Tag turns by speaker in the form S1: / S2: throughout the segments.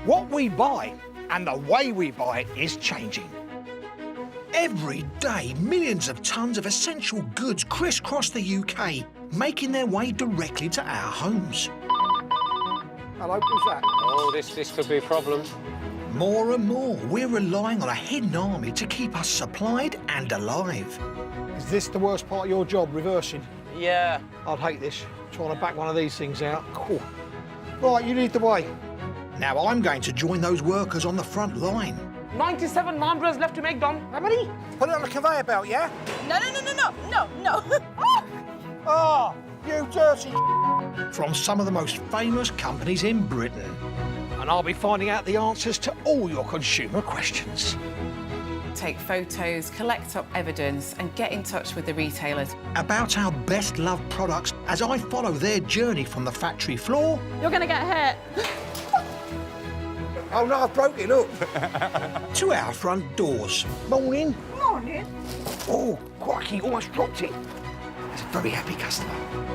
S1: What we buy and the way we buy it is changing. Every day, millions of tons of essential goods crisscross the UK, making their way directly to our homes.
S2: Hello, who's that?
S3: Oh, this could be a problem.
S1: More and more, we're relying on a hidden army to keep us supplied and alive.
S2: Is this the worst part of your job, reversing?
S3: Yeah.
S2: I'd hate this, trying to back one of these things out. Cool. Right, you lead the way.
S1: Now I'm going to join those workers on the front line.
S4: 97 naan left to make, Dom.
S2: How many? Put it on the conveyor belt, yeah?
S5: No.
S2: Oh, you dirty.
S1: From some of the most famous companies in Britain.
S2: And I'll be finding out the answers to all your consumer questions.
S6: Take photos, collect up evidence and get in touch with the retailers.
S1: About our best loved products as I follow their journey from the factory floor.
S5: You're going to get hurt.
S2: Oh no, I've broke it, look.
S1: To our front doors.
S2: Morning.
S5: Morning.
S2: Oh, crikey, almost dropped it.
S1: That's a very happy customer.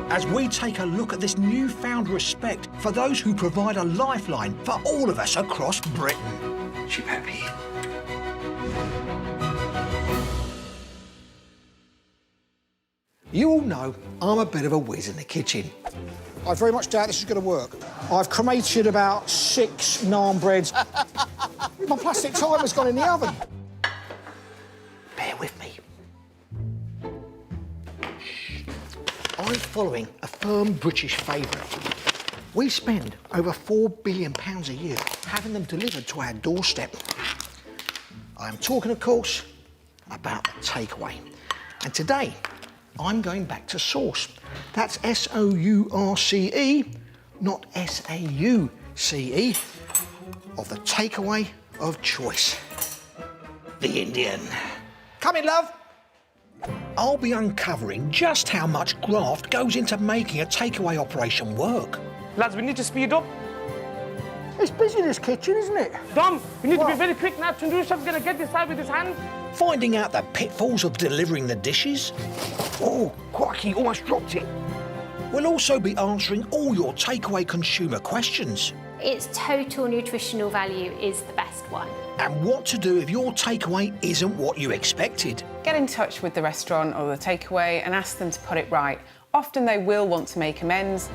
S1: As we take a look at this newfound respect for those who provide a lifeline for all of us across Britain. Sheep happy. You all know I'm a bit of a whiz in the kitchen.
S2: I very much doubt this is going to work. I've cremated about 6 naan breads. My plastic timer's gone in the oven.
S1: Bear with me. I'm following a firm British favourite. We spend over £4 billion a year having them delivered to our doorstep. I'm talking, of course, about the takeaway. And today, I'm going back to source. That's S-O-U-R-C-E, not S-A-U-C-E, of the takeaway of choice, the Indian. Come in, love. I'll be uncovering just how much graft goes into making a takeaway operation work.
S4: Lads, we need to speed up.
S2: It's busy, this kitchen, isn't it?
S4: Dom, we need to be very quick now. Tandoor Chef's going to get this out with his hands.
S1: Finding out the pitfalls of delivering the dishes.
S2: Oh, crikey, almost dropped it.
S1: We'll also be answering all your takeaway consumer questions.
S7: Its total nutritional value is the best one.
S1: And what to do if your takeaway isn't what you expected.
S6: Get in touch with the restaurant or the takeaway and ask them to put it right. Often they will want to make amends.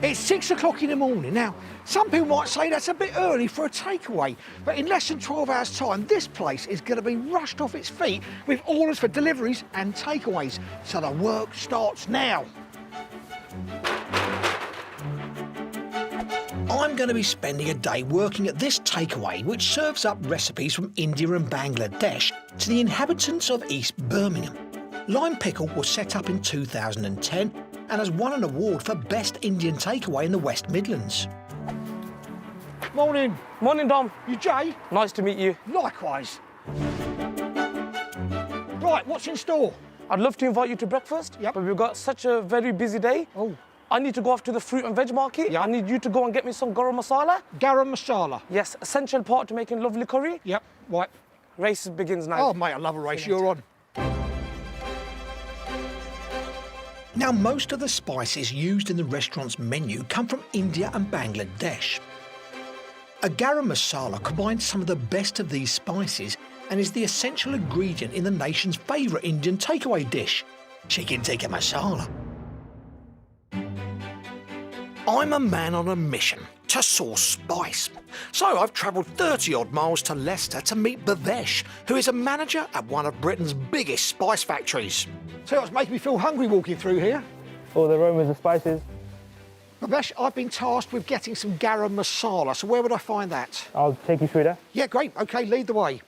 S2: It's 6 o'clock in the morning. Now, some people might say that's a bit early for a takeaway, but in less than 12 hours' time, this place is going to be rushed off its feet with orders for deliveries and takeaways. So the work starts now.
S1: I'm going to be spending a day working at this takeaway, which serves up recipes from India and Bangladesh to the inhabitants of East Birmingham. Lime Pickle was set up in 2010 and has won an award for Best Indian Takeaway in the West Midlands.
S2: Morning.
S4: Morning, Dom.
S2: You Jay?
S4: Nice to meet you.
S2: Likewise. Right, what's in store?
S4: I'd love to invite you to breakfast,
S2: Yep.
S4: but we've got such a very busy day.
S2: Oh.
S4: I need to go off to the fruit and veg market.
S2: Yep.
S4: I need you to go and get me some garam masala.
S2: Garam masala.
S4: Yes, essential part to making lovely curry.
S2: Yep, right.
S4: Race begins now.
S2: Oh, mate, I love a race. You're on.
S1: Now, most of the spices used in the restaurant's menu come from India and Bangladesh. A garam masala combines some of the best of these spices and is the essential ingredient in the nation's favourite Indian takeaway dish, chicken tikka masala. I'm a man on a mission to source spice. So I've travelled 30-odd miles to Leicester to meet Bhavesh, who is a manager at one of Britain's biggest spice factories.
S2: So it's making me feel hungry walking through here.
S4: All the aromas of spices.
S2: Bhavesh, I've been tasked with getting some garam masala, so where would I find that?
S4: I'll take you through there.
S2: Yeah, great. OK, lead the way.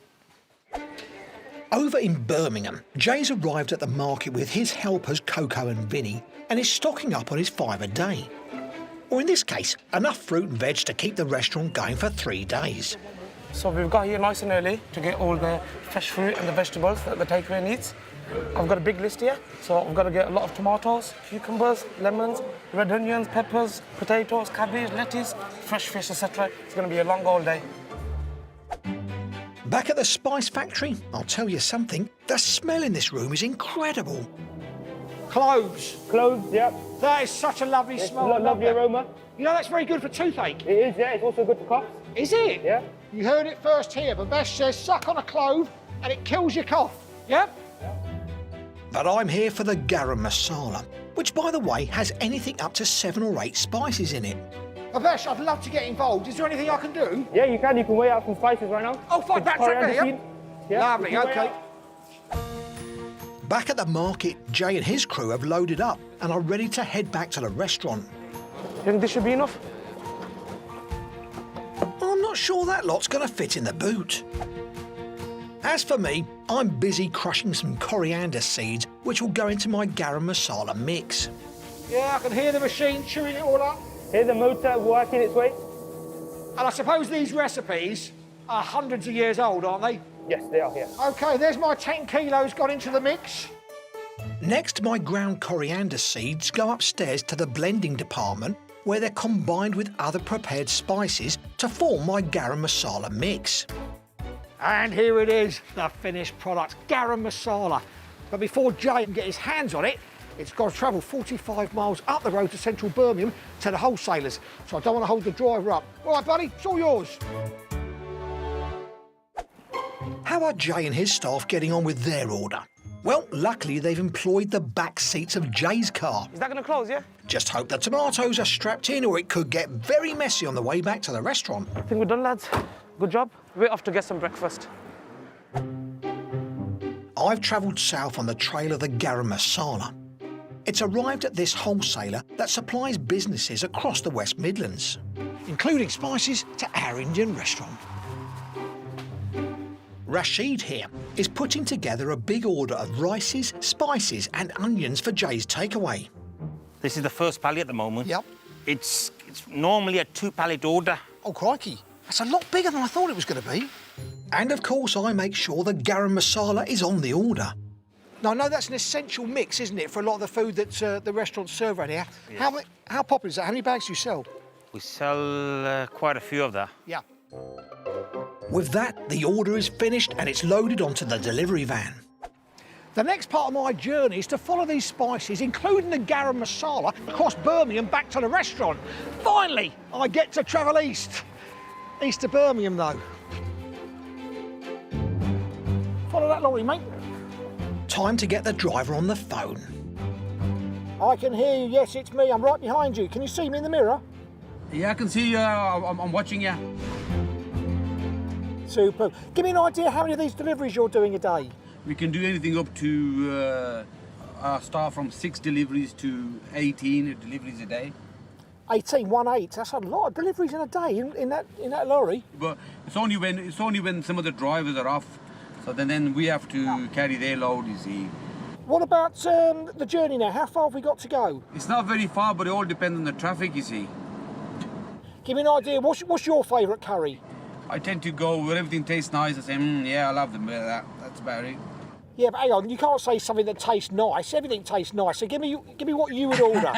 S1: Over in Birmingham, Jay's arrived at the market with his helpers Coco and Vinny and is stocking up on his 5 a day. Or in this case, enough fruit and veg to keep the restaurant going for 3 days.
S4: So we've got here nice and early to get all the fresh fruit and the vegetables that the takeaway needs. I've got a big list here, so I've got to get a lot of tomatoes, cucumbers, lemons, red onions, peppers, potatoes, cabbage, lettuce, fresh fish, etc. It's going to be a long old day.
S1: Back at the spice factory, I'll tell you something, the smell in this room is incredible.
S2: Cloves.
S4: Cloves, yep.
S2: That is such a lovely smell. I love
S4: Lovely
S2: that.
S4: aroma.
S2: You know, that's very good for toothache.
S4: It is, yeah. It's also good for coughs.
S2: Is it?
S4: Yeah.
S2: You heard it first here. Babesh says suck on a clove and it kills your cough. Yep.
S1: But I'm here for the garam masala, which, by the way, has anything up to 7 or 8 spices in it.
S2: Babesh, I'd love to get involved. Is there anything I can do?
S4: Yeah, you can. You can weigh out some spices right now.
S2: Oh, fine. That's
S4: Coriander
S2: right here.
S4: seed. Yeah,
S2: Lovely,
S4: you can weigh
S2: okay.
S4: out.
S1: Back at the market, Jay and his crew have loaded up and are ready to head back to the restaurant.
S4: You think this should be enough?
S1: I'm not sure that lot's going to fit in the boot. As for me, I'm busy crushing some coriander seeds, which will go into my garam masala mix.
S2: Yeah, I can hear the machine chewing it all up.
S4: Hear the motor working its way?
S2: And I suppose these recipes are hundreds of years old, aren't they?
S4: Yes, they are, yeah.
S2: OK, there's my 10 kilos gone into the mix.
S1: Next, my ground coriander seeds go upstairs to the blending department, where they're combined with other prepared spices to form my garam masala mix.
S2: And here it is, the finished product, garam masala. But before Jay can get his hands on it, it's got to travel 45 miles up the road to central Birmingham to the wholesalers. So I don't want to hold the driver up. All right, buddy, it's all yours.
S1: How are Jay and his staff getting on with their order? Well, luckily they've employed the back seats of Jay's car.
S4: Is that going to close, yeah?
S1: Just hope the tomatoes are strapped in, or it could get very messy on the way back to the restaurant.
S4: I think we're done, lads. Good job. We're off to get some breakfast.
S1: I've travelled south on the trail of the garam masala. It's arrived at this wholesaler that supplies businesses across the West Midlands, including spices to our Indian restaurant. Rashid here is putting together a big order of rices, spices and onions for Jay's takeaway.
S8: This is the first pallet at the moment.
S1: Yep.
S8: It's normally a 2-pallet order.
S1: Oh, crikey. That's a lot bigger than I thought it was going to be. And, of course, I make sure the garam masala is on the order.
S2: Now, I know that's an essential mix, isn't it, for a lot of the food that the restaurants serve around here.
S8: Yes.
S2: How popular is that? How many bags do you sell?
S8: We sell quite a few of that.
S2: Yeah.
S1: With that, the order is finished and it's loaded onto the delivery van.
S2: The next part of my journey is to follow these spices, including the garam masala, across Birmingham back to the restaurant. Finally, I get to travel east. East to Birmingham, though. Follow that lorry, mate.
S1: Time to get the driver on the phone.
S2: I can hear you. Yes, it's me. I'm right behind you. Can you see me in the mirror?
S9: Yeah, I can see you. I'm watching you.
S2: Super. Give me an idea how many of these deliveries you're doing a day.
S9: We can do anything up to start from 6 deliveries to 18 deliveries a day.
S2: 18, 1/8. That's a lot of deliveries in a day in that lorry.
S9: But it's only when some of the drivers are off, so then we have to carry their load. You see.
S2: What about the journey now? How far have we got to go?
S9: It's not very far, but it all depends on the traffic. You see.
S2: Give me an idea. What's your favourite curry?
S9: I tend to go where everything tastes nice. I say, yeah, I love them. That's about it.
S2: Yeah, but hang on. You can't say something that tastes nice. Everything tastes nice. So give me what you would order.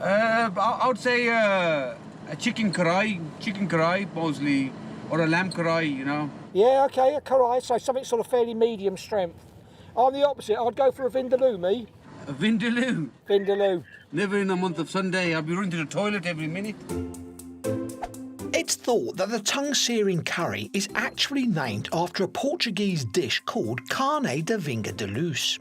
S9: I would say a chicken karai mostly, or a lamb karai, you know.
S2: Yeah, okay, a karai. So something sort of fairly medium strength. I'm the opposite. I'd go for a vindaloo, me.
S9: A vindaloo?
S2: Vindaloo.
S9: Never in the month of Sunday. I'll be running to the toilet every minute.
S1: It's thought that the tongue-searing curry is actually named after a Portuguese dish called carne de vinga de luz.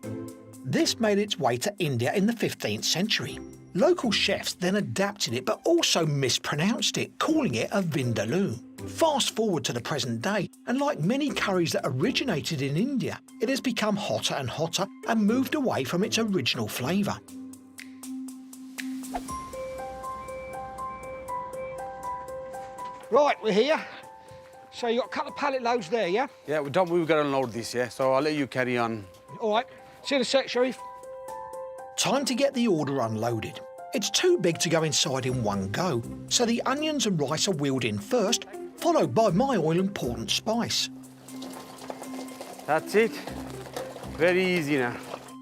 S1: This made its way to India in the 15th century. Local chefs then adapted it but also mispronounced it, calling it a vindaloo. Fast forward to the present day, and like many curries that originated in India, it has become hotter and hotter and moved away from its original flavour.
S2: Right, we're here. So you got a couple of pallet loads there, yeah?
S9: Yeah, we've got to unload this, yeah? So I'll let you carry on.
S2: All right. See you in a sec, Sharif.
S1: Time to get the order unloaded. It's too big to go inside in one go, so the onions and rice are wheeled in first, followed by my all-important spice.
S4: That's it. Very easy now.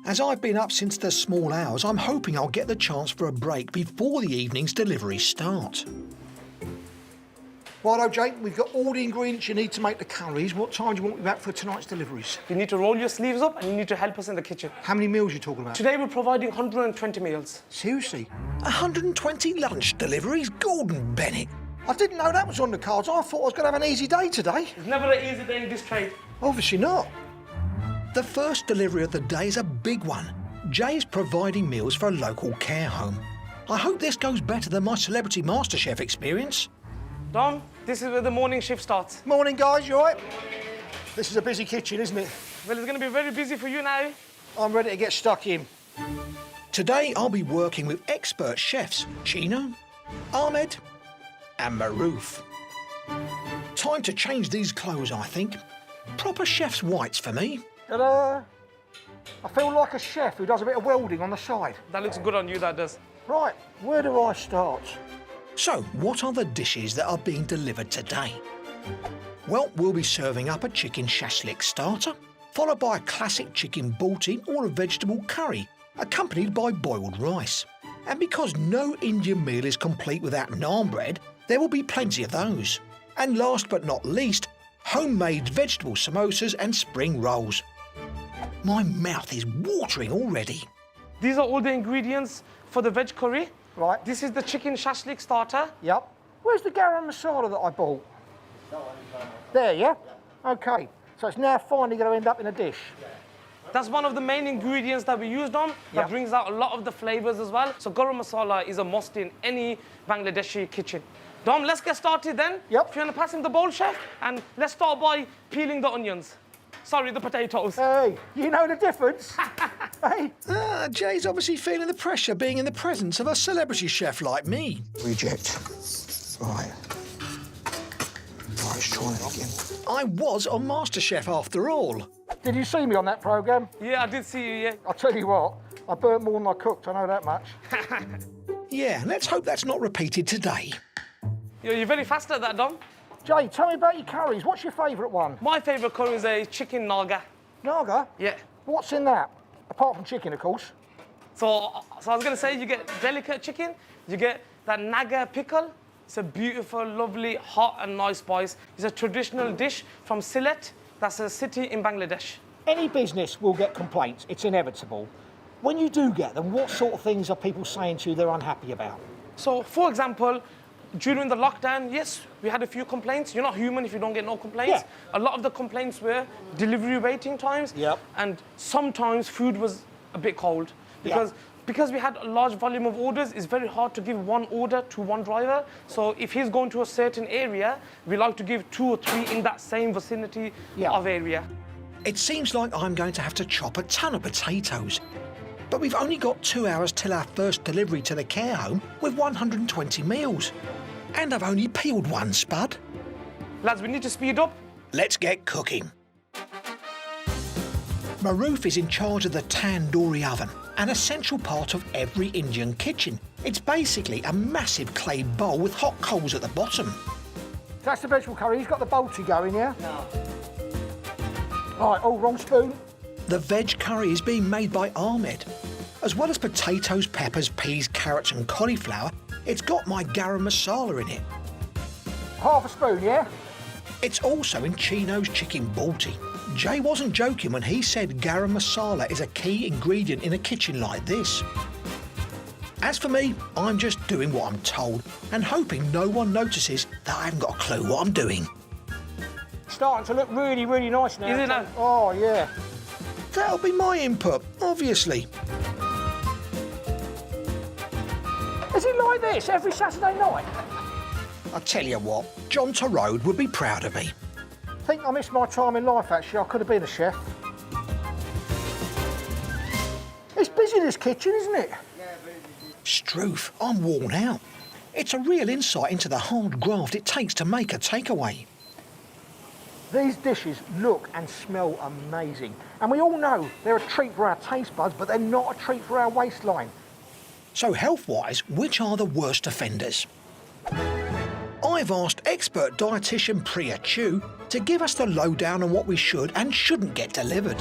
S1: As I've been up since the small hours, I'm hoping I'll get the chance for a break before the evening's deliveries start.
S2: Righto, Jake, we've got all the ingredients you need to make the curries. What time do you want me back for tonight's deliveries?
S4: You need to roll your sleeves up and you need to help us in the kitchen.
S2: How many meals are you talking about?
S4: Today we're providing 120 meals.
S2: Seriously? 120 lunch deliveries? Gordon Bennett. I didn't know that was on the cards. I thought I was going to have an easy day today.
S4: It's never an easy day in this trade.
S2: Obviously not. The first delivery of the day is a big one. Jay is providing meals for a local care home. I hope this goes better than my Celebrity MasterChef experience.
S4: Dom, this is where the morning shift starts.
S2: Morning, guys, you all right? This is a busy kitchen, isn't it?
S4: Well, it's going to be very busy for you now.
S2: I'm ready to get stuck in. Today, I'll be working with expert chefs Chino, Ahmed and Maroof. Time to change these clothes, I think. Proper chef's whites for me. Ta-da! I feel like a chef who does a bit of welding on the side.
S4: That looks good on you, that does.
S2: Right, where do I start? So, what are the dishes that are being delivered today? Well, we'll be serving up a chicken shashlik starter, followed by a classic chicken balti or a vegetable curry, accompanied by boiled rice. And because no Indian meal is complete without naan bread, there will be plenty of those. And last but not least, homemade vegetable samosas and spring rolls. My mouth is watering already.
S4: These are all the ingredients for the veg curry.
S2: Right.
S4: This is the chicken shashlik starter.
S2: Yep. Where's the garam masala that I bought? There, yeah? OK. So it's now finally going to end up in a dish.
S4: That's one of the main ingredients that we used on that brings out a lot of the flavors as well. So garam masala is a must in any Bangladeshi kitchen. Dom, let's get started then.
S2: Yep.
S4: If you want to pass him the bowl, chef, and let's start by peeling the onions. Sorry, the potatoes.
S2: Hey, you know the difference. Hey. Jay's obviously feeling the pressure being in the presence of a celebrity chef like me. Reject. Right. Let's try it again. I was on MasterChef after all. Did you see me on that programme?
S4: Yeah, I did see you, yeah.
S2: I'll tell you what, I burnt more than I cooked, I know that much. Yeah, let's hope that's not repeated today.
S4: You're very fast at that, Dom.
S2: Jay, tell me about your curries. What's your favourite one?
S4: My favourite curry is a chicken naga.
S2: Naga?
S4: Yeah.
S2: What's in that? Apart from chicken, of course.
S4: So I was going to say, you get delicate chicken, you get that naga pickle. It's a beautiful, lovely, hot and nice spice. It's a traditional dish from Sylhet. That's a city in Bangladesh.
S2: Any business will get complaints. It's inevitable. When you do get them, what sort of things are people saying to you they're unhappy about?
S4: So, for example, during the lockdown, yes, we had a few complaints. You're not human if you don't get no complaints.
S2: Yeah.
S4: A lot of the complaints were delivery waiting times.
S2: Yep.
S4: And sometimes food was a bit cold. Because we had a large volume of orders, it's very hard to give one order to one driver. So if he's going to a certain area, we like to give 2 or 3 in that same vicinity of area. It seems like I'm going to have to chop a ton of potatoes. But we've only got 2 hours till our first delivery to the care home with 120 meals. And I've only peeled 1 spud. Lads, we need to speed up. Let's get cooking. Maroof is in charge of the tandoori oven, an essential part of every Indian kitchen. It's basically a massive clay bowl with hot coals at the bottom. That's the vegetable curry. He's got the balti going, yeah? No. Right, oh, wrong spoon. The veg curry is being made by Ahmed. As well as potatoes, peppers, peas, carrots and cauliflower, it's got my garam masala in it. Half a spoon, yeah? It's also in Chino's chicken balti. Jay wasn't joking when he said garam masala is a key ingredient in a kitchen like this. As for me, I'm just doing what I'm told and hoping no one notices that I haven't got a clue what I'm doing. Starting to look really, really nice now. Is it now? Oh, yeah. That'll be my input, obviously. Is it like this every Saturday night? I tell you what, John Torode would be proud of me. I think I missed my time in life, actually. I could have been a chef. It's busy, this kitchen, isn't it? Yeah, very busy. Struth, I'm worn out. It's a real insight into the hard graft it takes to make a takeaway. These dishes look and smell amazing. And we all know they're a treat for our taste buds, but they're not a treat for our waistline. So health-wise, which are the worst offenders? I've asked expert dietitian Priya Chu to give us the lowdown on what we should and shouldn't get delivered.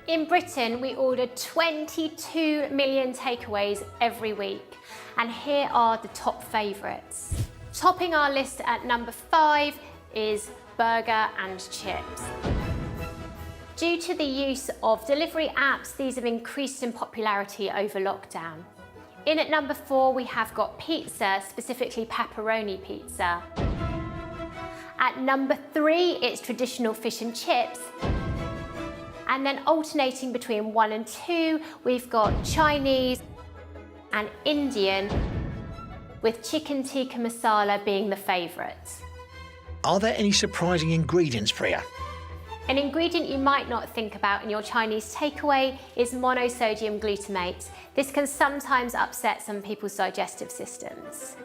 S7: In Britain, we order 22 million takeaways every week. And here are the top favourites. Topping our list at number 5 is burger and chips. Due to the use of delivery apps, these have increased in popularity over lockdown. In at number 4, we have got pizza, specifically pepperoni pizza. At number 3, it's traditional fish and chips. And then alternating between 1 and 2, we've got Chinese and Indian, with chicken tikka masala being the favourite.
S1: Are there any surprising ingredients, Priya?
S7: An ingredient you might not think about in your Chinese takeaway is monosodium glutamate. This can sometimes upset some people's digestive systems.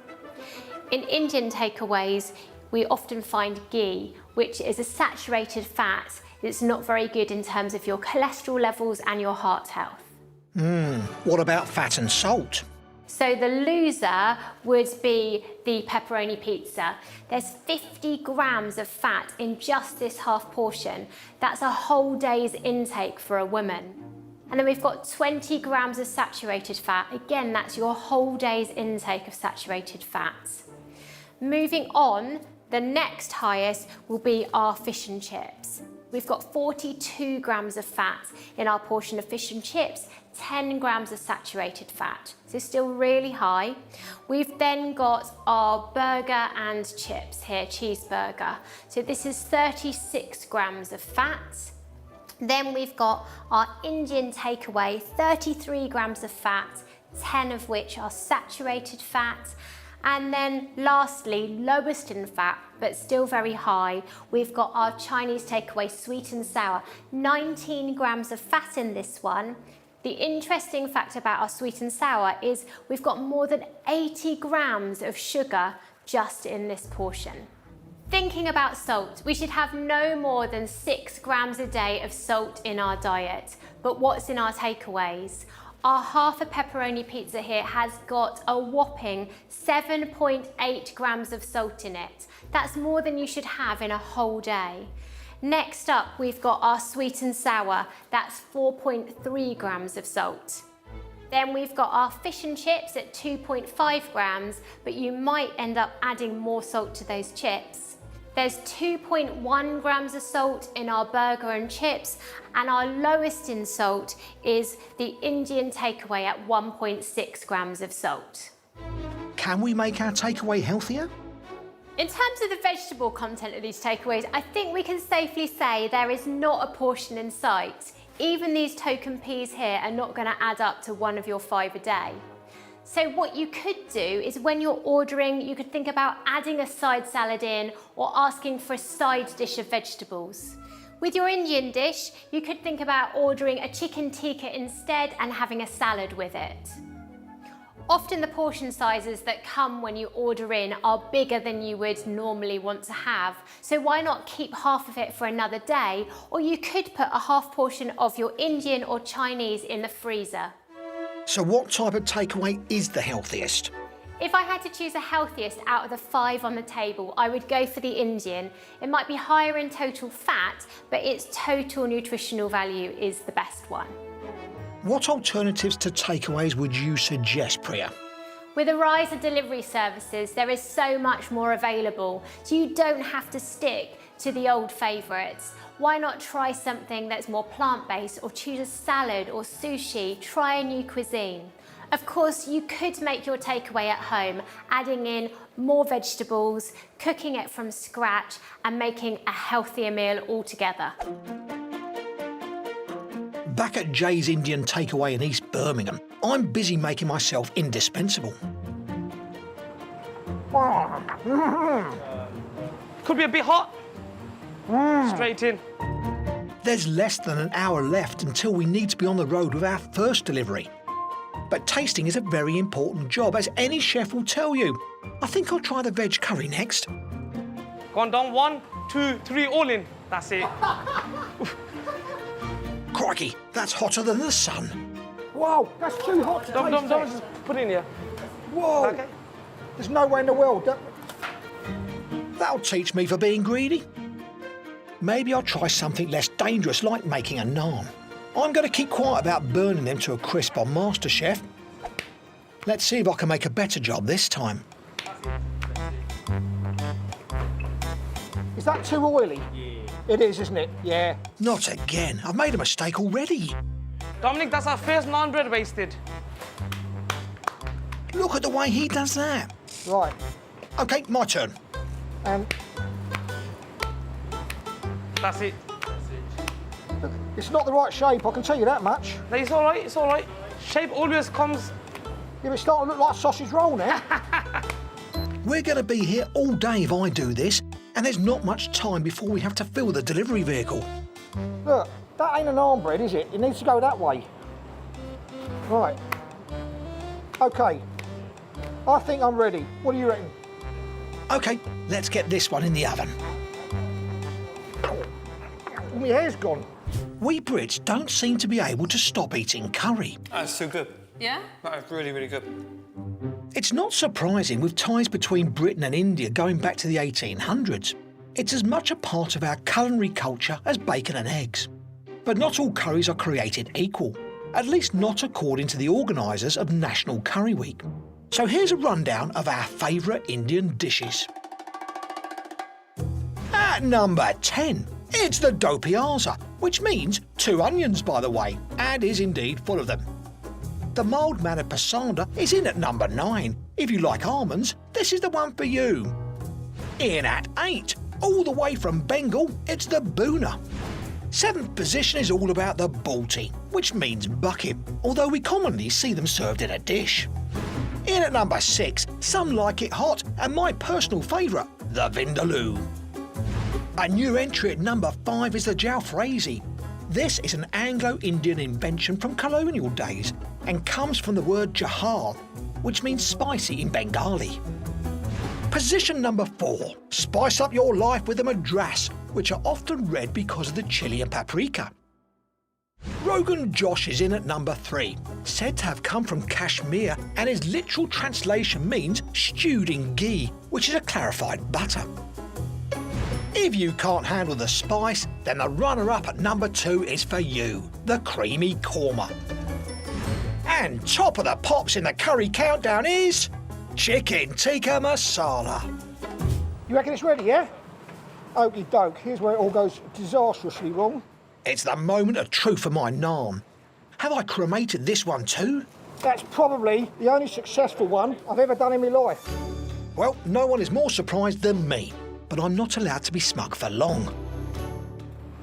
S7: In Indian takeaways, we often find ghee, which is a saturated fat that's not very good in terms of your cholesterol levels and your heart health.
S1: What about fat and salt?
S7: So the loser would be the pepperoni pizza. There's 50 grams of fat in just this half portion. That's a whole day's intake for a woman. And then we've got 20 grams of saturated fat. Again, that's your whole day's intake of saturated fats. Moving on, the next highest will be our fish and chips. We've got 42 grams of fat in our portion of fish and chips, 10 grams of saturated fat, so still really high. We've then got our burger and chips here, cheeseburger. So this is 36 grams of fat. Then we've got our Indian takeaway, 33 grams of fat, 10 of which are saturated fat. And then lastly, lowest in fat, but still very high, we've got our Chinese takeaway, sweet and sour, 19 grams of fat in this one. The interesting fact about our sweet and sour is we've got more than 80 grams of sugar just in this portion. Thinking about salt, we should have no more than 6 grams a day of salt in our diet. But what's in our takeaways? Our half a pepperoni pizza here has got a whopping 7.8 grams of salt in it. That's more than you should have in a whole day. Next up, we've got our sweet and sour. That's 4.3 grams of salt. Then we've got our fish and chips at 2.5 grams, but you might end up adding more salt to those chips. There's 2.1 grams of salt in our burger and chips, and our lowest in salt is the Indian takeaway at 1.6 grams of salt.
S1: Can we make our takeaway healthier?
S7: In terms of the vegetable content of these takeaways, I think we can safely say there is not a portion in sight. Even these token peas here are not going to add up to one of your 5 a day. So what you could do is when you're ordering, you could think about adding a side salad in or asking for a side dish of vegetables. With your Indian dish, you could think about ordering a chicken tikka instead and having a salad with it. Often the portion sizes that come when you order in are bigger than you would normally want to have. So why not keep half of it for another day? Or you could put a half portion of your Indian or Chinese in the freezer.
S1: So what type of takeaway is the healthiest?
S7: If I had to choose a healthiest out of the 5 on the table, I would go for the Indian. It might be higher in total fat, but its total nutritional value is the best one.
S1: What alternatives to takeaways would you suggest, Priya?
S7: With the rise of delivery services, there is so much more available, so you don't have to stick to the old favourites. Why not try something that's more plant-based, or choose a salad or sushi, try a new cuisine. Of course, you could make your takeaway at home, adding in more vegetables, cooking it from scratch, and making a healthier meal altogether.
S1: Back at Jay's Indian takeaway in East Birmingham, I'm busy making myself indispensable.
S4: Could be a bit hot. Straight in.
S1: There's less than an hour left until we need to be on the road with our first delivery. But tasting is a very important job, as any chef will tell you. I think I'll try the veg curry next.
S4: Gone down 1, 2, 3, all in. That's it.
S1: Crikey, that's hotter than the sun.
S2: Whoa, that's too hot to taste.
S4: Don't just put it in here.
S2: Whoa,
S4: Okay.
S2: there's no way in the world.
S1: That'll teach me for being greedy. Maybe I'll try something less dangerous, like making a naan. I'm going to keep quiet about burning them to a crisp on MasterChef. Let's see if I can make a better job this time.
S2: Is that too oily? Yeah. It is, isn't it? Yeah.
S1: Not again. I've made a mistake already.
S4: Dominic, that's our first naan bread wasted.
S1: Look at the way he does that.
S2: Right.
S1: OK, my turn.
S4: That's it.
S2: It's not the right shape, I can tell you that much.
S4: No, it's all right, it's all right. Shape always comes...
S2: Yeah, but it's starting to look like a sausage roll now.
S1: We're going to be here all day if I do this, and there's not much time before we have to fill the delivery vehicle.
S2: Look, that ain't an naan bread, is it? It needs to go that way. Right. OK. I think I'm ready. What do you reckon?
S1: OK, let's get this one in the oven.
S2: My hair's gone.
S1: We Brits don't seem to be able to stop eating curry.
S10: That's too good.
S6: Yeah?
S10: That is really, really good.
S1: It's not surprising with ties between Britain and India going back to the 1800s. It's as much a part of our culinary culture as bacon and eggs. But not all curries are created equal, at least not according to the organisers of National Curry Week. So here's a rundown of our favourite Indian dishes. At number 10, it's the do piaza, which means 2 onions, by the way, and is indeed full of them. The mild-mannered pasanda is in at number 9. If you like almonds, this is the one for you. In at 8, all the way from Bengal, it's the boona. 7th position is all about the balti, which means bucket, although we commonly see them served in a dish. In at number 6, some like it hot, and my personal favourite, the vindaloo. A new entry at number 5 is the jalfrezi. This is an Anglo-Indian invention from colonial days and comes from the word jahal, which means spicy in Bengali. Position number 4, spice up your life with the madras, which are often red because of the chilli and paprika. Rogan Josh is in at number 3, said to have come from Kashmir, and his literal translation means stewed in ghee, which is a clarified butter. If you can't handle the spice, then the runner-up at number 2 is for you, the creamy korma. And top of the pops in the curry countdown is chicken tikka masala.
S2: You reckon it's ready, yeah? Okey doke, here's where it all goes disastrously wrong.
S1: It's the moment of truth for my naan. Have I cremated this one too?
S2: That's probably the only successful one I've ever done in my life.
S1: Well, no one is more surprised than me, but I'm not allowed to be smug for long.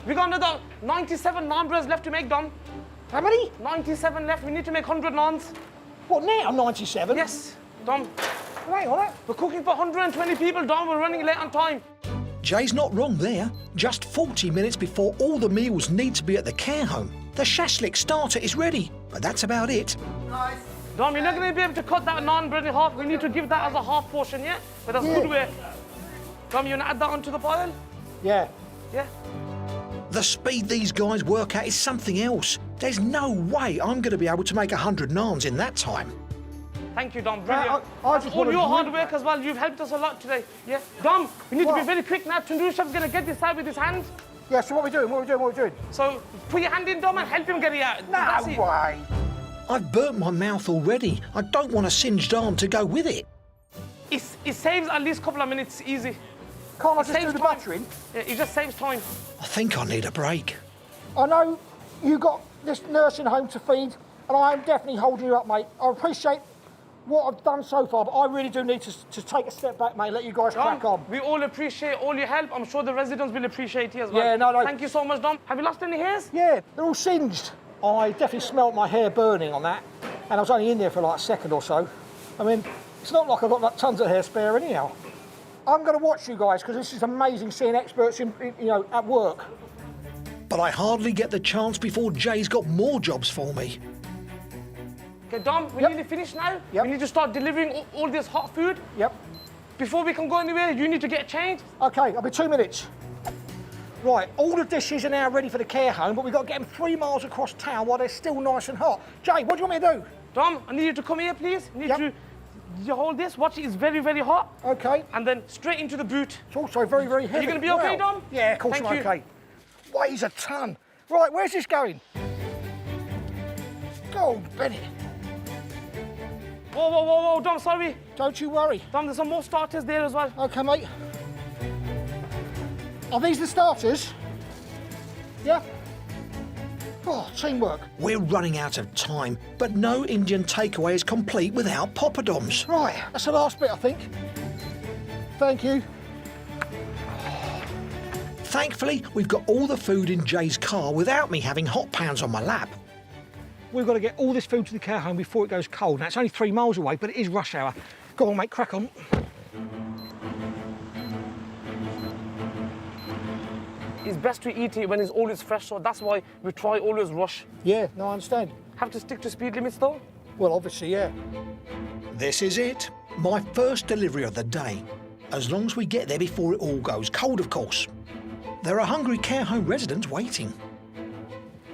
S4: We got another 97 naan breads left to make, Dom.
S2: How many?
S4: 97 left. We need to make 100 naans.
S2: What, now, 97?
S4: Yes, Dom.
S2: Hang on,
S4: We're cooking for 120 people, Dom. We're running late on time.
S1: Jay's not wrong there. Just 40 minutes before all the meals need to be at the care home, the shashlik starter is ready, but that's about it.
S4: Nice. Dom, you're not going to be able to cut that naan bread in half. We need to give that as a half portion, yeah? But that's good way. Dom, you want to add that onto the pile?
S2: Yeah.
S4: Yeah.
S1: The speed these guys work at is something else. There's no way I'm going to be able to make 100 naans in that time.
S4: Thank you, Dom. Brilliant.
S2: I just
S4: all your hard work as well. You've helped us a lot today. Yeah. Dom, we need to be very quick now. Tandoor Chef's going to get this out with his hand.
S2: Yeah, so what are we doing? What are we doing?
S4: So put your hand in, Dom, and help him get it out.
S2: No way.
S1: I've burnt my mouth already. I don't want a singed arm to go with it.
S4: It saves at least a couple of minutes easy.
S2: Can't I just do the buttering?
S4: Yeah, it just saves time.
S1: I think I need a break.
S2: I know you got this nursing home to feed, and I am definitely holding you up, mate. I appreciate what I've done so far, but I really do need to take a step back, mate, let you guys crack on.
S4: We all appreciate all your help. I'm sure the residents will appreciate you as well.
S2: Yeah, no.
S4: Thank you so much, Dom. Have you lost any hairs?
S2: Yeah, they're all singed. I definitely smelt my hair burning on that, and I was only in there for like a second or so. I mean, it's not like I've got like tons of hair spare anyhow. I'm going to watch you guys, because this is amazing seeing experts at work.
S1: But I hardly get the chance before Jay's got more jobs for me.
S4: Okay, Dom, we need to finish now.
S2: Yep.
S4: We need to start delivering all this hot food.
S2: Yep.
S4: Before we can go anywhere, you need to get changed.
S2: Okay, I'll be 2 minutes. Right, all the dishes are now ready for the care home, but we've got to get them 3 miles across town while they're still nice and hot. Jay, what do you want me to do?
S4: Dom, I need you to come here, please. You need to hold this. Watch it, it's very, very hot.
S2: Okay.
S4: And then straight into the boot.
S2: It's also very, very heavy.
S4: Are you going to be okay, Dom?
S2: Yeah, of course I'm okay. Weighs a ton. Right, where's this going? Go, Bennett.
S4: Whoa, Dom, sorry.
S2: Don't you worry.
S4: Dom, there's some more starters there as well.
S2: Okay, mate. Are these the starters? Yeah? Oh, teamwork.
S1: We're running out of time, but no Indian takeaway is complete without poppadoms.
S2: Right, that's the last bit, I think. Thank you.
S1: Thankfully, we've got all the food in Jay's car without me having hot pounds on my lap.
S2: We've got to get all this food to the care home before it goes cold. Now, it's only 3 miles away, but it is rush hour. Go on, mate, crack on.
S4: It's best to eat it when it's always fresh, so that's why we try always rush.
S2: Yeah, no, I understand.
S4: Have to stick to speed limits though.
S2: Well, obviously, yeah.
S1: This is it. My first delivery of the day. As long as we get there before it all goes cold, of course. There are hungry care home residents waiting.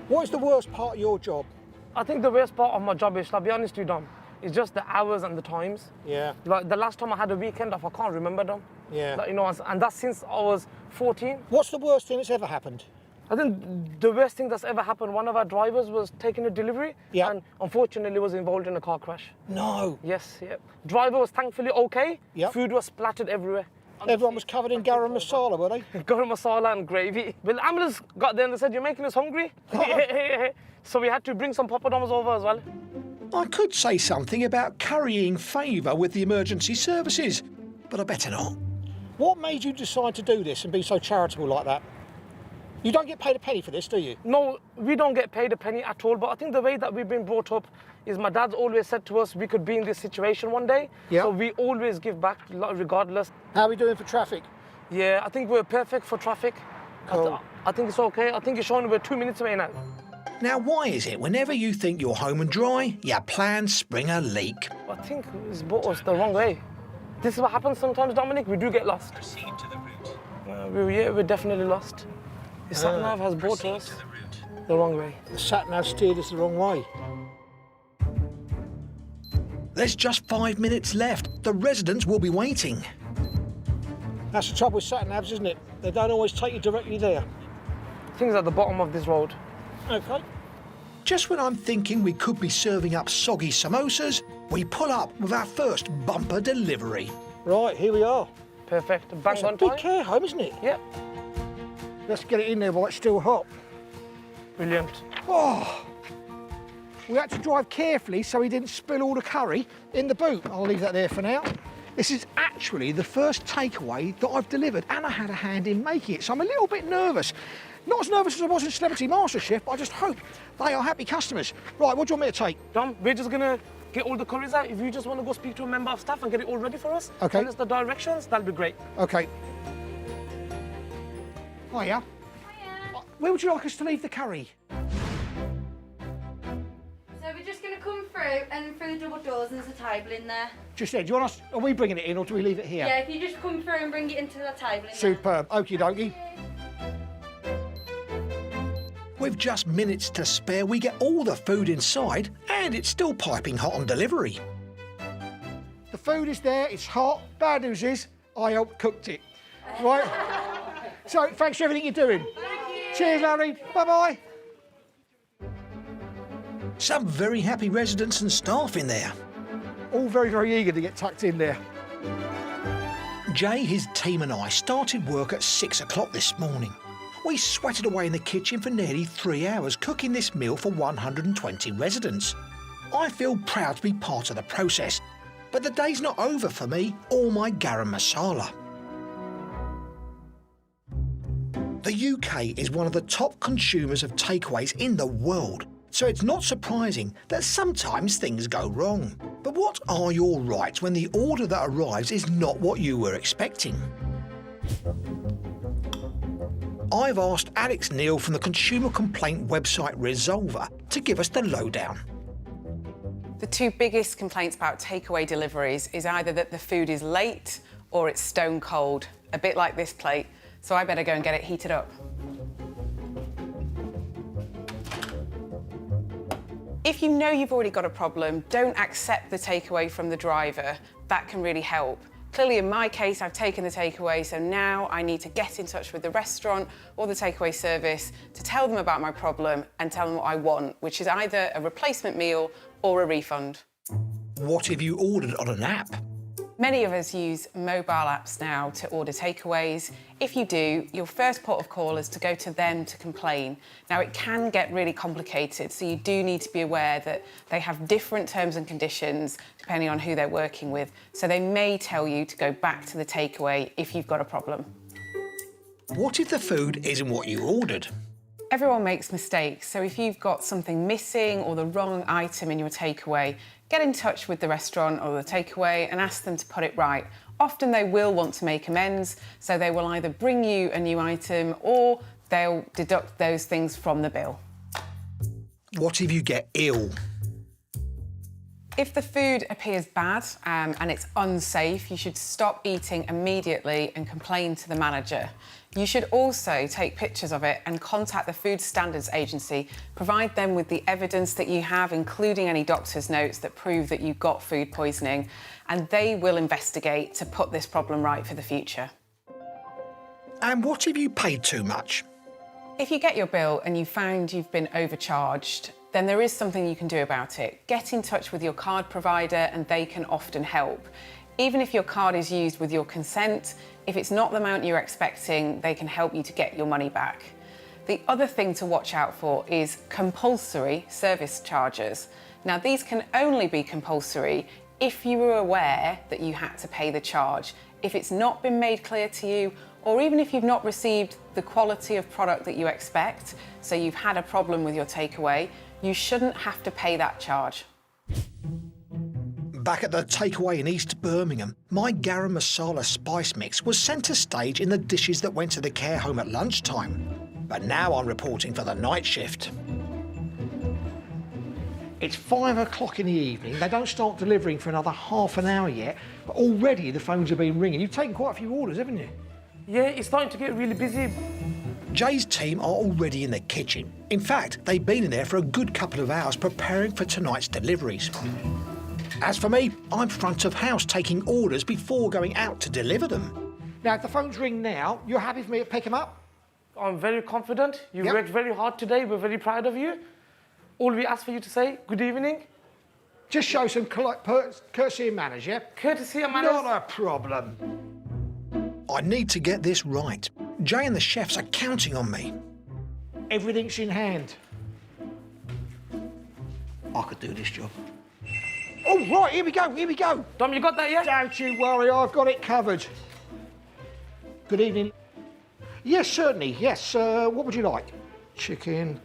S2: What is the worst part of your job?
S4: I think the worst part of my job is, I'll be honest with you, Dom, it's just the hours and the times.
S2: Yeah.
S4: Like the last time I had a weekend off, I can't remember them.
S2: Yeah.
S4: Like, you know, and that's since I was 14.
S2: What's the worst thing that's ever happened?
S4: I think the worst thing that's ever happened, one of our drivers was taking a delivery
S2: Yeah.
S4: and unfortunately was involved in a car crash.
S2: No.
S4: Yes, yeah. Driver was thankfully okay.
S2: Yeah.
S4: Food was splattered everywhere.
S2: Everyone was covered in garam masala, were they?
S4: Garam masala and gravy. Well, the ambulance got there and they said, "You're making us hungry." So we had to bring some poppadoms over as well.
S1: I could say something about currying favour with the emergency services, but I better not.
S2: What made you decide to do this and be so charitable like that? You don't get paid a penny for this, do you?
S4: No, we don't get paid a penny at all, but I think the way that we've been brought up is my dad's always said to us we could be in this situation one day.
S2: Yeah.
S4: So we always give back regardless.
S2: How are we doing for traffic?
S4: Yeah, I think we're perfect for traffic.
S2: Cool.
S4: I think it's okay. I think it's showing we're 2 minutes away now.
S1: Now, why is it whenever you think you're home and dry, your plans spring a leak?
S4: I think it's brought us the wrong way. This is what happens sometimes, Dominic. We do get lost.
S8: Proceed to the route.
S4: We're definitely lost. The sat-nav has brought us the wrong way.
S2: The sat-nav steered us the wrong way.
S1: There's just 5 minutes left. The residents will be waiting.
S2: That's the trouble with sat-navs, isn't it? They don't always take you directly there.
S4: Things at the bottom of this road.
S2: Okay.
S1: Just when I'm thinking we could be serving up soggy samosas, we pull up with our first bumper delivery.
S2: Right, here we are.
S4: Perfect. Bang
S2: That's a
S4: on
S2: big
S4: time.
S2: care home, isn't it?
S4: Yep.
S2: Let's get it in there while it's still hot.
S4: Brilliant.
S2: Oh, we had to drive carefully so he didn't spill all the curry in the boot. I'll leave that there for now. This is actually the first takeaway that I've delivered, and I had a hand in making it, so I'm a little bit nervous. Not as nervous as I was in Celebrity MasterChef, but I just hope they are happy customers. Right, what do you want me to take?
S4: Dom, we're just gonna get all the curries out. If you just want to go speak to a member of staff and get it all ready for us,
S2: Okay.
S4: tell us the directions, that'll be great.
S2: Okay. Hiya. Where would you like us to leave the curry?
S10: So we're just going to come through and through the double doors and there's a table in there.
S2: Just there, do you want us, are we bringing it in or do we leave it here?
S10: Yeah, if you just come through and bring it into the table in
S2: Superb, okie dokie.
S1: With just minutes to spare, we get all the food inside, and it's still piping hot on delivery.
S2: The food is there, it's hot. Bad news is, I helped cooked it. Right? So, thanks for everything you're doing. Cheers, Larry. Bye-bye.
S1: Some very happy residents and staff in there.
S2: All very, very eager to get tucked in there.
S1: Jay, his team and I started work at 6 o'clock this morning. We sweated away in the kitchen for nearly 3 hours cooking this meal for 120 residents. I feel proud to be part of the process, but the day's not over for me or my garam masala. The UK is one of the top consumers of takeaways in the world, so it's not surprising that sometimes things go wrong. But what are your rights when the order that arrives is not what you were expecting? I've asked Alex Neil from the consumer complaint website Resolver to give us the lowdown.
S6: The two biggest complaints about takeaway deliveries is either that the food is late or it's stone cold, a bit like this plate, so I better go and get it heated up. If you know you've already got a problem, don't accept the takeaway from the driver. That can really help. Clearly, in my case, I've taken the takeaway, so now I need to get in touch with the restaurant or the takeaway service to tell them about my problem and tell them what I want, which is either a replacement meal or a refund.
S1: What if you ordered on an app?
S6: Many of us use mobile apps now to order takeaways. If you do, your first port of call is to go to them to complain. Now, it can get really complicated, so you do need to be aware that they have different terms and conditions depending on who they're working with. So they may tell you to go back to the takeaway if you've got a problem.
S1: What if the food isn't what you ordered?
S6: Everyone makes mistakes, so if you've got something missing or the wrong item in your takeaway, get in touch with the restaurant or the takeaway and ask them to put it right. Often they will want to make amends, so they will either bring you a new item or they'll deduct those things from the bill.
S1: What if you get ill?
S6: If the food appears bad and it's unsafe, you should stop eating immediately and complain to the manager. You should also take pictures of it and contact the Food Standards Agency. Provide them with the evidence that you have, including any doctor's notes that prove that you got food poisoning, and they will investigate to put this problem right for the future.
S1: And what if you paid too much?
S6: If you get your bill and you found you've been overcharged, then there is something you can do about it. Get in touch with your card provider and they can often help. Even if your card is used with your consent, if it's not the amount you're expecting, they can help you to get your money back. The other thing to watch out for is compulsory service charges. Now, these can only be compulsory if you were aware that you had to pay the charge. If it's not been made clear to you, or even if you've not received the quality of product that you expect, so you've had a problem with your takeaway, you shouldn't have to pay that charge.
S1: Back at the takeaway in East Birmingham, my garam masala spice mix was centre stage in the dishes that went to the care home at lunchtime. But now I'm reporting for the night shift.
S2: It's 5 o'clock in the evening. They don't start delivering for another half an hour yet, but already the phones have been ringing. You've taken quite a few orders, haven't you?
S4: Yeah, it's starting to get really busy.
S1: Jay's team are already in the kitchen. In fact, they've been in there for a good couple of hours preparing for tonight's deliveries. As for me, I'm front of house taking orders before going out to deliver them.
S2: Now, if the phones ring now, you're happy for me to pick them up?
S4: I'm very confident. You
S2: Yep.
S4: worked very hard today. We're very proud of you. All we ask for you to say, good evening.
S2: Just show some courtesy and manners, yeah?
S4: Courtesy and manners.
S2: Not a problem.
S1: I need to get this right. Jay and the chefs are counting on me.
S2: Everything's in hand. I could do this job. Oh, right, here we go, here we go.
S4: Dom, you got that, yeah?
S2: Don't you worry, I've got it covered. Good evening. Yes, certainly, yes. What would you like? Chicken,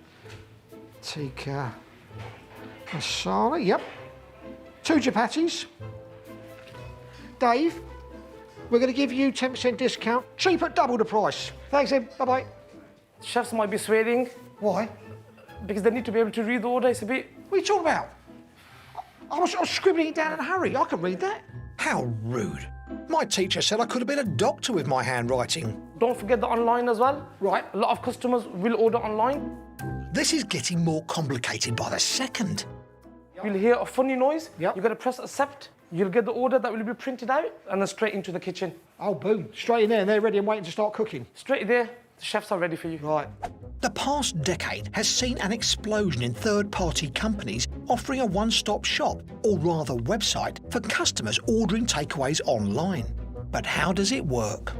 S2: tikka, masala, yep. 2 chapatis. Dave, we're going to give you 10% discount, cheap at double the price. Thanks, Ed. Bye-bye.
S4: Chefs might be swearing
S2: Why?
S4: because they need to be able to read the order. It's a bit...
S2: What are you talking about? I was scribbling it down in a hurry. I can read that.
S1: How rude. My teacher said I could have been a doctor with my handwriting.
S4: Don't forget the online as well.
S2: Right.
S4: A lot of customers will order online.
S1: This is getting more complicated by the second.
S4: You'll hear a funny noise.
S2: Yep.
S4: You've got to press accept. You'll get the order that will be printed out and then straight into the kitchen.
S2: Oh, boom. Straight in there and they're ready and waiting to start cooking.
S4: Straight there, the chefs are ready for you.
S2: Right.
S1: The past decade has seen an explosion in third-party companies offering a one-stop shop, or rather website, for customers ordering takeaways online. But how does it work?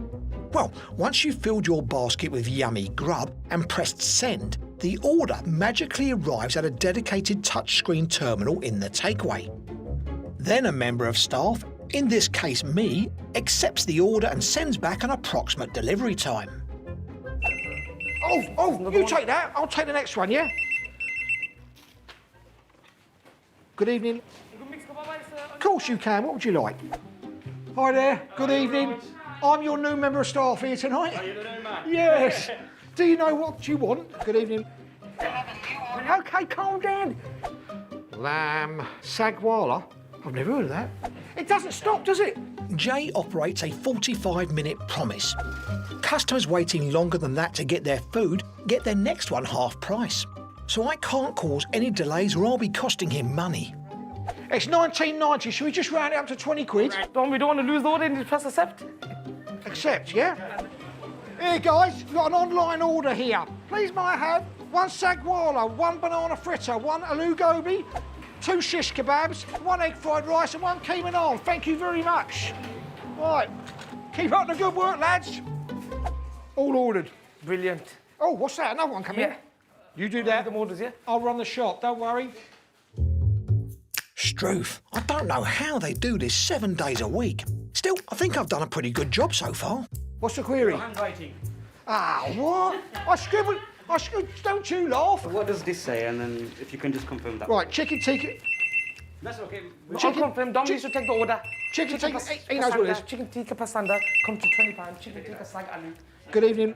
S1: Well, once you've filled your basket with yummy grub and pressed send, the order magically arrives at a dedicated touchscreen terminal in the takeaway. Then a member of staff, in this case me, accepts the order and sends back an approximate delivery time.
S2: Oh, you take that. I'll take the next one, yeah? Good evening. Of course you can. What would you like? Hi there. Good evening. I'm your new member of staff here tonight. Are you the new man? Yes. Do you know what you want? Good evening. OK, calm down. Lamb sagwala. I've never heard of that. It doesn't stop, does it?
S1: Jay operates a 45-minute promise. Customers waiting longer than that to get their food get their next one half price. So I can't cause any delays or I'll be costing him money.
S2: It's 19.90. Should we just round it up to 20 quid?
S4: Dom, we don't want to lose the order. You need to press accept.
S2: Accept, yeah? Here, guys, we've got an online order here. Please, may I have 1 sagwala, 1 banana fritter, 1 aloo gobi, 2 shish kebabs, 1 egg fried rice and 1 keema naan. Thank you very much. Right, keep up the good work, lads. All ordered.
S4: Brilliant.
S2: Oh, what's that? Another one coming?
S4: Yeah.
S2: You do that.
S4: The orders, yeah?
S2: I'll run the shop, don't worry. Struth, I don't know how they do this 7 days a week. Still, I think I've done a pretty good job so far. What's the query?
S11: Handwriting.
S2: Ah, what? I scribbled, don't you laugh.
S11: What does this say? And then if you can just confirm that.
S2: Right, chicken tikka.
S11: That's okay.
S4: I'll confirm. Dom needs to take the order.
S2: Chicken tikka, he knows what it is.
S4: Chicken tikka pasanda, come to £20. Chicken tikka sag aloo.
S2: Good evening.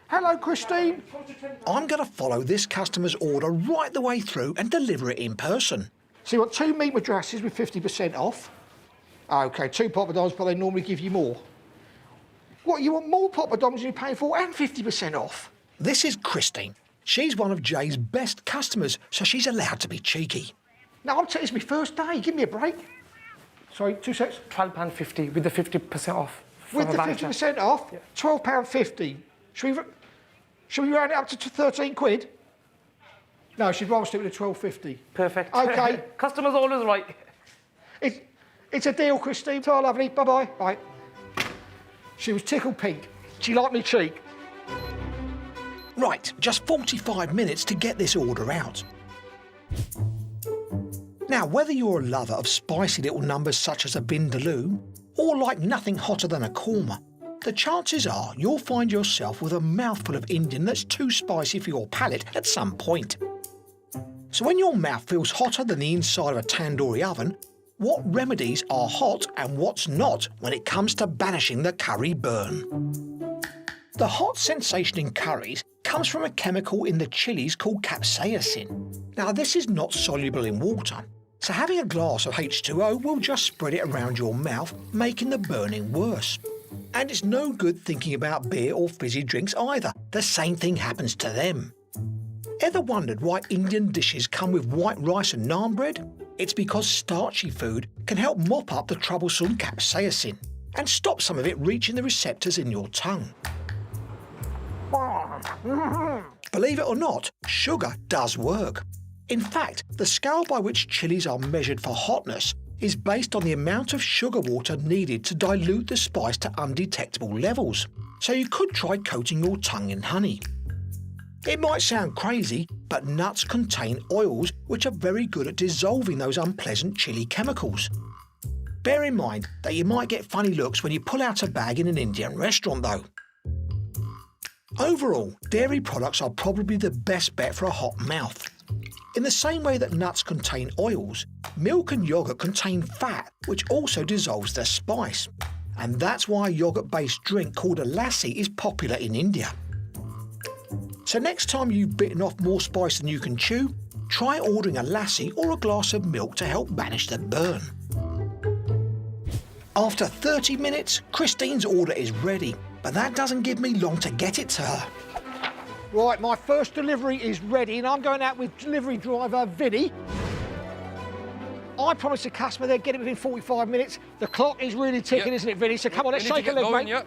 S2: Hello, Christine. I'm going to follow this customer's order right the way through and deliver it in person. So you want 2 meat madrasses with 50% off? OK, 2 poppadoms, but they normally give you more. What, you want more poppadoms than you're paying for and 50% off? This is Christine. She's one of Jay's best customers, so she's allowed to be cheeky. No, it's my first day. Give me a break. Sorry, 2 secs.
S4: £12.50 with the 50% off.
S2: With the 50% off? Yeah. £12.50. Should we round it up to 13 quid? No, she'd rather stick with the 12.50.
S4: Perfect.
S2: OK.
S4: Customer's always right.
S2: It's a deal, Christine. Ta, lovely. Bye-bye. Bye. She was tickled pink. She liked me cheek. Right, just 45 minutes to get this order out. Now, whether you're a lover of spicy little numbers such as a vindaloo, or like nothing hotter than a korma, the chances are you'll find yourself with a mouthful of Indian that's too spicy for your palate at some point. So when your mouth feels hotter than the inside of a tandoori oven, what remedies are hot and what's not when it comes to banishing the curry burn? The hot sensation in curries comes from a chemical in the chilies called capsaicin. Now, this is not soluble in water, so having a glass of H2O will just spread it around your mouth, making the burning worse. And it's no good thinking about beer or fizzy drinks either. The same thing happens to them. Ever wondered why Indian dishes come with white rice and naan bread? It's because starchy food can help mop up the troublesome capsaicin and stop some of it reaching the receptors in your tongue. Believe it or not, sugar does work. In fact, the scale by which chilies are measured for hotness is based on the amount of sugar water needed to dilute the spice to undetectable levels. So you could try coating your tongue in honey. It might sound crazy, but nuts contain oils which are very good at dissolving those unpleasant chili chemicals. Bear in mind that you might get funny looks when you pull out a bag in an Indian restaurant though. Overall, dairy products are probably the best bet for a hot mouth. In the same way that nuts contain oils, milk and yoghurt contain fat, which also dissolves the spice. And that's why a yoghurt-based drink called a lassi is popular in India. So next time you've bitten off more spice than you can chew, try ordering a lassi or a glass of milk to help banish the burn. After 30 minutes, Christine's order is ready, but that doesn't give me long to get it to her. Right, my first delivery is ready and I'm going out with delivery driver Vinny. I promised the customer they'd get it within 45 minutes. The clock is really ticking, isn't it, Vinny? So come on, let's shake a leg, mate.
S12: Yep.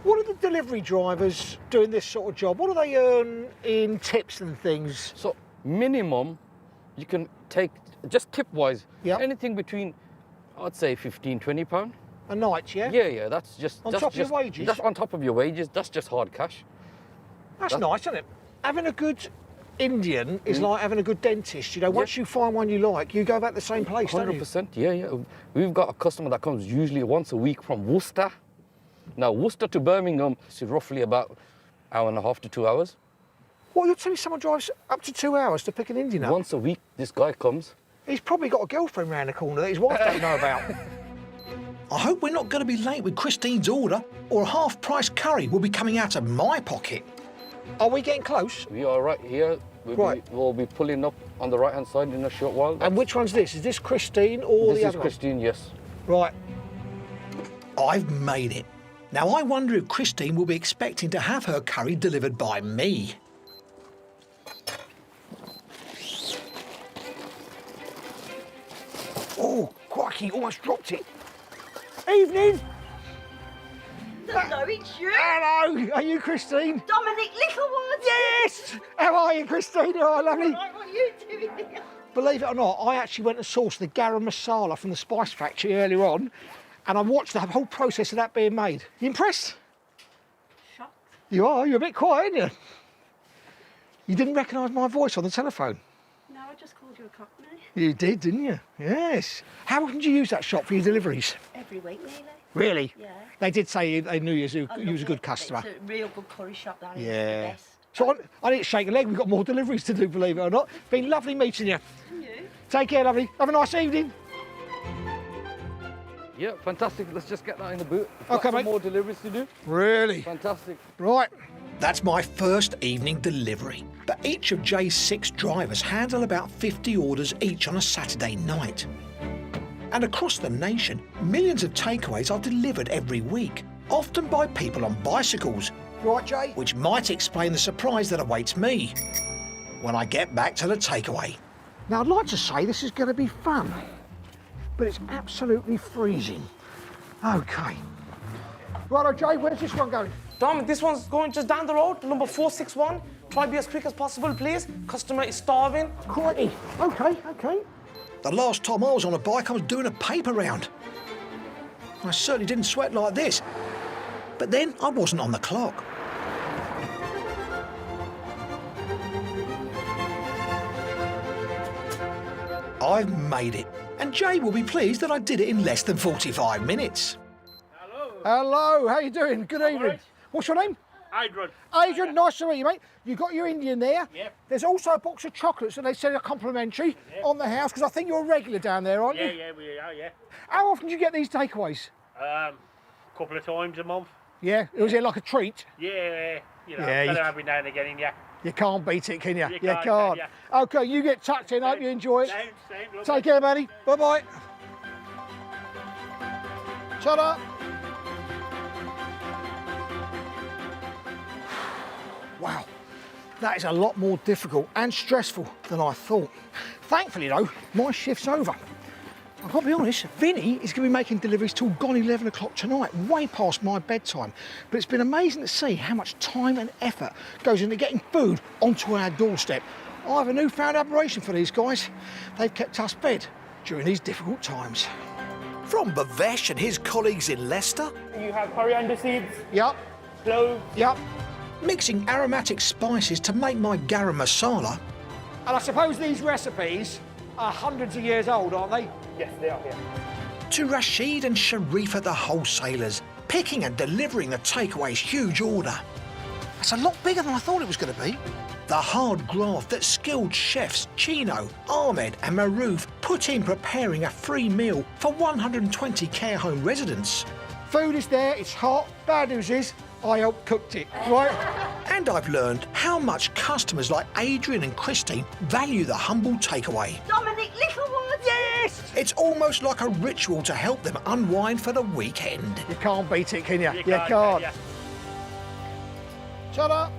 S2: What are the delivery drivers doing this sort of job? What do they earn in tips and things?
S12: So minimum, you can take, just tip-wise, anything between, I'd say 15, 20 £20.
S2: A night, yeah?
S12: Yeah, that's just...
S2: On top of your wages?
S12: That's on top of your wages, that's just hard cash.
S2: That's nice, isn't it? Having a good Indian is like having a good dentist. You know, once you find one you like, you go back to the same place,
S12: 100%,
S2: don't you?
S12: yeah. We've got a customer that comes usually once a week from Worcester. Now, Worcester to Birmingham is roughly about 1.5 to 2 hours.
S2: What, you're telling me someone drives up to 2 hours to pick an Indian up?
S12: Once a week, this guy comes.
S2: He's probably got a girlfriend round the corner that his wife don't know about. I hope we're not going to be late with Christine's order, or a half-price curry will be coming out of my pocket. Are we getting close?
S12: We are right here. We'll be pulling up on the right-hand side in a short while.
S2: And which one's this? Is this Christine or the other one?
S12: This is Christine, yes.
S2: Right. I've made it. Now, I wonder if Christine will be expecting to have her curry delivered by me. Oh, crikey, almost dropped it. Evening.
S5: Hello, it's you.
S2: Hello, are you Christine?
S5: Dominic Littlewood.
S2: Yes! How are you, Christine? All right, lovely.
S5: Right, what are you doing here?
S2: Believe it or not, I actually went and sourced the garam masala from the spice factory earlier on, and I watched the whole process of that being made. You impressed?
S5: Shocked.
S2: You are? You're a bit quiet, aren't you? You didn't recognise my voice on the telephone?
S5: No, I just called you a cockney.
S2: You did, didn't you? Yes. How often do you use that shop for your deliveries?
S5: Every week, really.
S2: Really?
S5: Yeah.
S2: They did say they knew you was
S5: I
S2: a
S5: love
S2: good
S5: it.
S2: customer.
S5: It's a real good curry shop, that is.
S2: Yeah.
S5: The best.
S2: So I need to shake a leg. We've got more deliveries to do, believe it or not. Been lovely meeting you.
S5: And you?
S2: Take care, lovely. Have a nice evening.
S12: Yeah, fantastic. Let's just get that in the boot. We've
S2: Okay,
S12: got some
S2: mate.
S12: more deliveries to do.
S2: Really?
S12: Fantastic.
S2: Right.
S1: That's my first evening delivery. But each of Jay's 6 drivers handle about 50 orders each on a Saturday night. And across the nation, millions of takeaways are delivered every week, often by people on bicycles,
S2: Right, Jay?
S1: which might explain the surprise that awaits me when I get back to the takeaway.
S2: Now, I'd like to say this is going to be fun, but it's absolutely freezing. OK. Righto, Jay, where's this one going?
S4: Dom, this one's going just down the road, number 461. Try to be as quick as possible, please. Customer is starving.
S2: Crikey. OK, OK.
S1: The last time I was on a bike, I was doing a paper round. I certainly didn't sweat like this. But then I wasn't on the clock. I've made it, and Jay will be pleased that I did it in less than 45 minutes.
S2: Hello, how you doing? Good evening.
S11: right.
S2: What's your name?
S11: Adrian.
S2: Adrian, nice to meet you, mate. You got your Indian there.
S11: Yep.
S2: There's also a box of chocolates that they said are complimentary on the house, because I think you're a regular down there, aren't you?
S11: Yeah, we are, yeah.
S2: How often do you get these takeaways?
S11: Couple of times a month.
S2: Yeah, was it like a treat?
S11: Yeah, you know,
S2: Yeah,
S11: better
S2: you-
S11: every now and again, yeah.
S2: You can't beat it, can you?
S11: You
S2: can't.
S11: can't, can
S2: OK, you get tucked in. Hope you enjoy it.
S11: Same, lovely.
S2: Take care, buddy. Bye-bye. Shut up. Wow, that is a lot more difficult and stressful than I thought. Thankfully, though, my shift's over. I've got to be honest, Vinny is going to be making deliveries till gone 11 o'clock tonight, way past my bedtime. But it's been amazing to see how much time and effort goes into getting food onto our doorstep. I have a newfound admiration for these guys. They've kept us fed during these difficult times.
S1: From Bhavesh and his colleagues in Leicester,
S11: You have coriander seeds,
S2: Yep,
S11: cloves.
S2: yep.
S1: mixing aromatic spices to make my garam masala,
S2: And I suppose these recipes are hundreds of years old, aren't they?
S11: Yes, they are here.
S1: to Rashid and Sharifa the wholesalers, picking and delivering the takeaway's huge order. That's a lot bigger than I thought it was going to be. The hard graft that skilled chefs Chino, Ahmed and Maruf put in preparing a free meal for 120 care home residents.
S2: Food is there, it's hot. Bad news is, I helped cooked it, right?
S1: And I've learned how much customers like Adrian and Christine value the humble takeaway.
S5: Dominic Littlewood.
S2: Yes!
S1: It's almost like a ritual to help them unwind for the weekend.
S2: You can't beat it, can you?
S11: You
S2: can't.
S11: can ya?
S2: Shut up.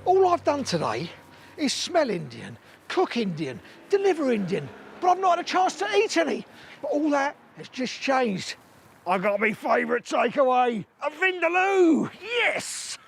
S2: All I've done today is smell Indian, cook Indian, deliver Indian, but I've not had a chance to eat any. But all that has just changed. I got my favourite takeaway, a vindaloo. Yes!